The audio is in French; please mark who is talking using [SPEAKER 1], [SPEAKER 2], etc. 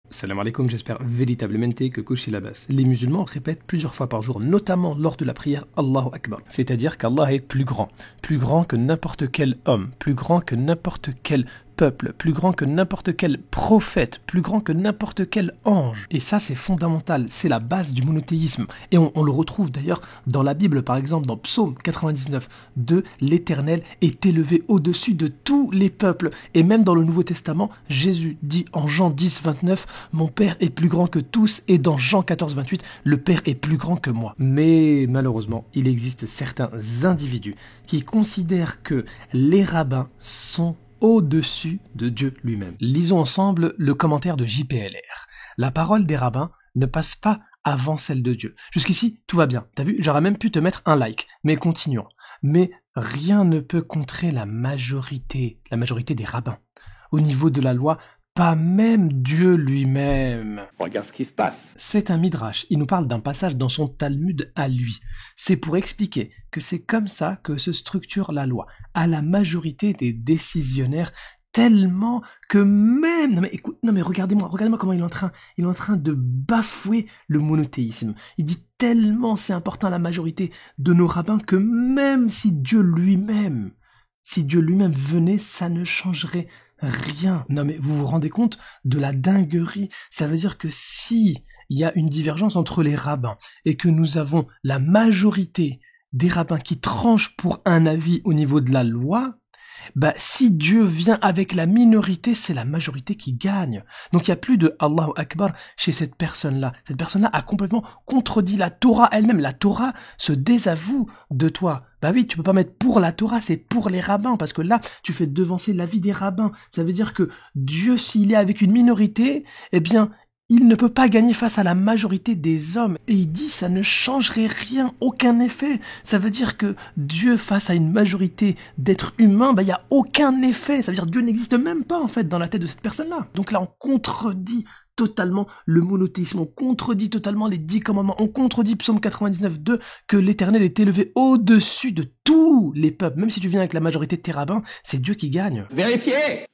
[SPEAKER 1] Salam alaikum, j'espère véritablement que Kouchi Labas. Les musulmans répètent plusieurs fois par jour, notamment lors de la prière Allahu Akbar. C'est-à-dire qu'Allah est plus grand que n'importe quel homme, plus grand que n'importe quel peuple, plus grand que n'importe quel prophète, plus grand que n'importe quel ange. Et ça, c'est fondamental, c'est la base du monothéisme. Et on le retrouve d'ailleurs dans la Bible, par exemple, dans Psaume 99, l'Éternel est élevé au-dessus de tous les peuples. Et même dans le Nouveau Testament, Jésus dit en Jean 10, 29, mon Père est plus grand que tous, et dans Jean 14, 28, le Père est plus grand que moi. Mais malheureusement, il existe certains individus qui considèrent que les rabbins sont au-dessus de Dieu lui-même. Lisons ensemble le commentaire de JPLR. La parole des rabbins ne passe pas avant celle de Dieu. Jusqu'ici, tout va bien. T'as vu, j'aurais même pu te mettre un like. Mais continuons. Mais rien ne peut contrer la majorité des rabbins. Au niveau de la loi, pas même Dieu lui-même.
[SPEAKER 2] Regarde ce qui se passe.
[SPEAKER 1] C'est un midrash. Il nous parle d'un passage dans son Talmud à lui. C'est pour expliquer que c'est comme ça que se structure la loi, à la majorité des décisionnaires, tellement que même... Non mais regardez-moi comment il est en train de bafouer le monothéisme. Il dit tellement c'est important à la majorité de nos rabbins que même si Dieu lui-même venait, ça ne changerait rien. Non mais vous vous rendez compte de la dinguerie? Ça veut dire que si il y a une divergence entre les rabbins et que nous avons la majorité des rabbins qui tranchent pour un avis au niveau de la loi, si Dieu vient avec la minorité, c'est la majorité qui gagne. Donc il n'y a plus de Allahu Akbar chez cette personne-là. Cette personne-là a complètement contredit la Torah elle-même. La Torah se désavoue de toi. Bah oui, tu peux pas mettre pour la Torah, c'est pour les rabbins, parce que là, tu fais devancer l'avis des rabbins. Ça veut dire que Dieu, s'il est avec une minorité, eh bien, il ne peut pas gagner face à la majorité des hommes. Et il dit, ça ne changerait rien, aucun effet. Ça veut dire que Dieu, face à une majorité d'êtres humains, il n'y a aucun effet. Ça veut dire que Dieu n'existe même pas, en fait, dans la tête de cette personne-là. Donc là, on contredit totalement le monothéisme, on contredit totalement les 10 commandements, on contredit Psaume 99, que l'Éternel est élevé au-dessus de tous les peuples. Même si tu viens avec la majorité de tes rabbins, c'est Dieu qui gagne.
[SPEAKER 2] Vérifiez!